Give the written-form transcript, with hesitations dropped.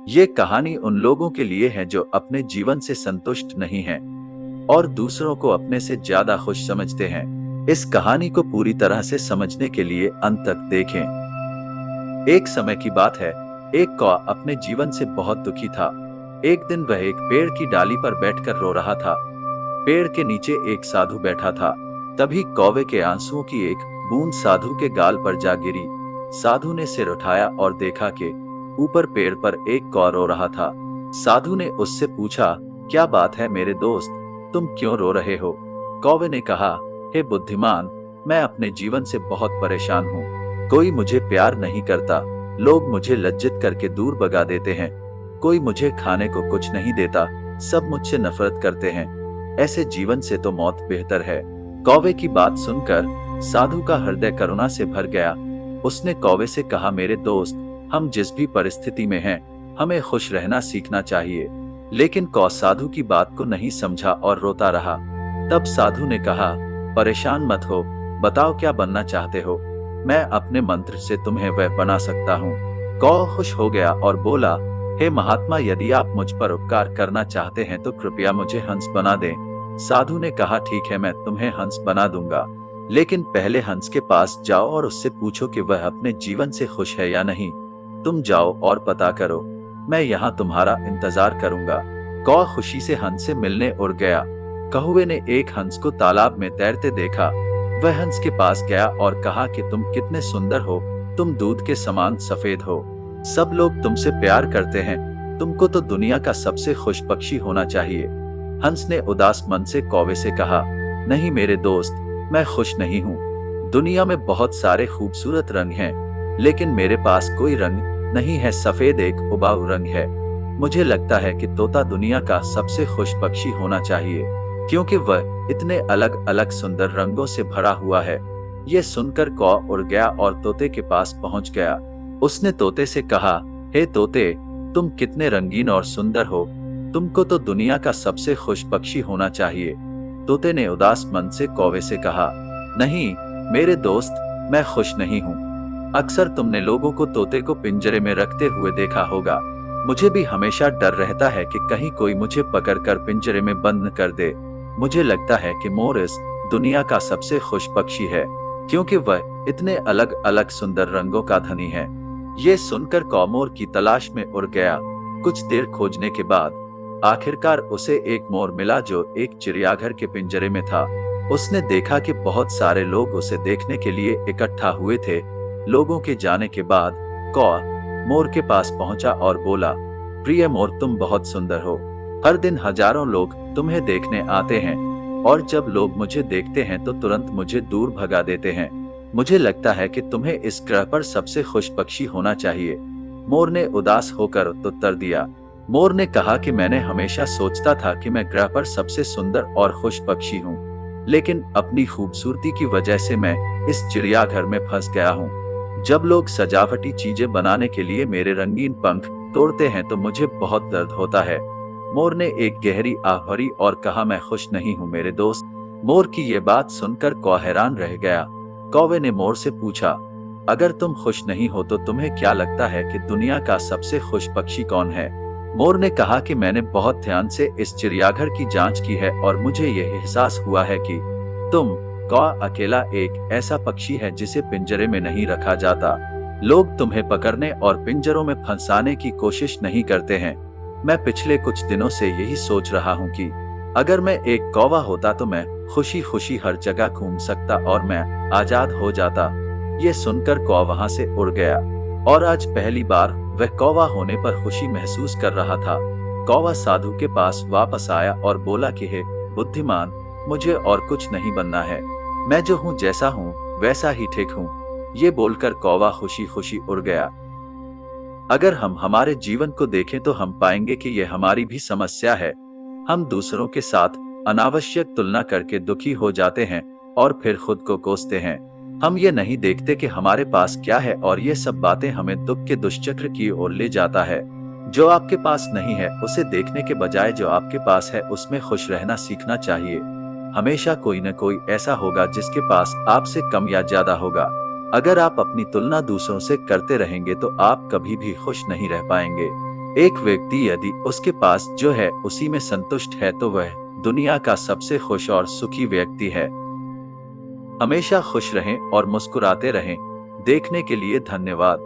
ये कहानी उन लोगों के लिए है जो अपने जीवन से संतुष्ट नहीं हैं और दूसरों को अपने से ज्यादा खुश समझते हैं। इस कहानी को पूरी तरह से समझने के लिए अंत तक देखें। एक समय की बात है, एक कौवा अपने जीवन से बहुत दुखी था। एक दिन वह एक पेड़ की डाली पर बैठकर रो रहा था। पेड़ के नीचे एक साधु बैठा था। तभी कौवे के आंसुओं की एक बूंद साधु के गाल पर जा गिरी। साधु ने सिर उठाया और देखा कि ऊपर पेड़ पर एक कौवा रो रहा था। साधु ने उससे पूछा, क्या बात है मेरे दोस्त, तुम क्यों रो रहे हो? कौवे ने कहा, हे बुद्धिमान, मैं अपने जीवन से बहुत परेशान हूँ। कोई मुझे प्यार नहीं करता, लोग मुझे लज्जित करके दूर भगा देते हैं। कोई मुझे खाने को कुछ नहीं देता, सब मुझसे नफरत करते हैं। ऐसे जीवन से तो मौत बेहतर है। कौवे की बात सुनकर साधु का हृदय करुणा से भर गया। उसने कौवे से कहा, मेरे दोस्त, हम जिस भी परिस्थिति में हैं, हमें खुश रहना सीखना चाहिए। लेकिन कौवा साधु की बात को नहीं समझा और रोता रहा। तब साधु ने कहा, परेशान मत हो, बताओ क्या बनना चाहते हो? मैं अपने मंत्र से तुम्हें वह बना सकता हूँ। कौवा खुश हो गया और बोला, हे महात्मा, यदि आप मुझ पर उपकार करना चाहते हैं तो कृपया मुझे हंस बना दें। साधु ने कहा, ठीक है, मैं तुम्हें हंस बना दूंगा, लेकिन पहले हंस के पास जाओ और उससे पूछो कि वह अपने जीवन से खुश है या नहीं। तुम जाओ और पता करो, मैं यहाँ तुम्हारा इंतजार करूंगा। कौवा खुशी से हंस से मिलने उड़ गया। कौवे ने एक हंस को तालाब में तैरते देखा। वह हंस के पास गया और कहा कि तुम कितने सुंदर हो, तुम दूध के समान सफेद हो, सब लोग तुमसे प्यार करते हैं, तुमको तो दुनिया का सबसे खुश पक्षी होना चाहिए। हंस ने उदास मन से कौवे से कहा, नहीं मेरे दोस्त, मैं खुश नहीं हूँ। दुनिया में बहुत सारे खूबसूरत रंग हैं, लेकिन मेरे पास कोई रंग नहीं है, सफेद एक उबाऊ रंग है। मुझे लगता है कि तोता दुनिया का सबसे खुश पक्षी होना चाहिए, क्योंकि वह इतने अलग अलग सुंदर रंगों से भरा हुआ है। यह सुनकर कौवा उड़ गया और तोते के पास पहुंच गया। उसने तोते से कहा, हे तोते, तुम कितने रंगीन और सुंदर हो, तुमको तो दुनिया का सबसे खुश पक्षी होना चाहिए। तोते ने उदास मन से कौवे से कहा, नहीं मेरे दोस्त, मैं खुश नहीं हूँ। अक्सर तुमने लोगों को तोते को पिंजरे में रखते हुए देखा होगा। मुझे भी हमेशा डर रहता है कि कहीं कोई मुझे पकड़कर पिंजरे में बंद कर दे। मुझे लगता है कि मोर इस दुनिया का सबसे खुश पक्षी है, क्योंकि वह इतने अलग अलग सुंदर रंगों का धनी है। ये सुनकर कौवा मोर की तलाश में उड़ गया। कुछ देर खोजने के बाद आखिरकार उसे एक मोर मिला जो एक चिड़ियाघर के पिंजरे में था। उसने देखा कि बहुत सारे लोग उसे देखने के लिए इकट्ठा हुए थे। लोगों के जाने के बाद कौवा मोर के पास पहुंचा और बोला, प्रिय मोर, तुम बहुत सुंदर हो। हर दिन हजारों लोग तुम्हें देखने आते हैं, और जब लोग मुझे देखते हैं तो तुरंत मुझे दूर भगा देते हैं। मुझे लगता है कि तुम्हें इस ग्रह पर सबसे खुश पक्षी होना चाहिए। मोर ने उदास होकर उत्तर दिया। मोर ने कहा कि मैंने हमेशा सोचता था कि मैं ग्रह पर सबसे सुंदर और खुश पक्षी हूँ, लेकिन अपनी खूबसूरती की वजह से मैं इस चिड़ियाघर में फंस गया हूँ। जब लोग सजावटी चीजें बनाने के लिए मेरे रंगीन पंख तोड़ते हैं तो मुझे बहुत दर्द होता है। मोर ने एक गहरी आह भरी और कहा, मैं खुश नहीं हूँ मेरे दोस्त। मोर की ये बात सुनकर कौवा हैरान रह गया। कौवे ने मोर से पूछा, अगर तुम खुश नहीं हो तो तुम्हें क्या लगता है कि दुनिया का सबसे खुश पक्षी कौन है? मोर ने कहा कि मैंने बहुत ध्यान से इस चिड़ियाघर की जांच की है और मुझे यह एहसास हुआ है कि तुम कौवा अकेला एक ऐसा पक्षी है जिसे पिंजरे में नहीं रखा जाता। लोग तुम्हें पकड़ने और पिंजरों में फंसाने की कोशिश नहीं करते हैं। मैं पिछले कुछ दिनों से यही सोच रहा हूँ कि अगर मैं एक कौवा होता तो मैं खुशी खुशी हर जगह घूम सकता और मैं आजाद हो जाता। ये सुनकर कौवा वहां से उड़ गया और आज पहली बार वह कौवा होने पर खुशी महसूस कर रहा था। कौवा साधु के पास वापस आया और बोला कि हे बुद्धिमान, मुझे और कुछ नहीं बनना है, मैं जो हूँ जैसा हूँ वैसा ही ठीक हूँ। ये बोलकर कौवा खुशी खुशी उड़ गया। अगर हम हमारे जीवन को देखें तो हम पाएंगे कि यह हमारी भी समस्या है। हम दूसरों के साथ अनावश्यक तुलना करके दुखी हो जाते हैं और फिर खुद को कोसते हैं। हम ये नहीं देखते कि हमारे पास क्या है और ये सब बातें हमें दुख के दुष्चक्र की ओर ले जाता है। जो आपके पास नहीं है उसे देखने के बजाय जो आपके पास है उसमें खुश रहना सीखना चाहिए। हमेशा कोई न कोई ऐसा होगा जिसके पास आपसे कम या ज्यादा होगा। अगर आप अपनी तुलना दूसरों से करते रहेंगे तो आप कभी भी खुश नहीं रह पाएंगे। एक व्यक्ति यदि उसके पास जो है उसी में संतुष्ट है तो वह दुनिया का सबसे खुश और सुखी व्यक्ति है। हमेशा खुश रहें और मुस्कुराते रहें। देखने के लिए धन्यवाद।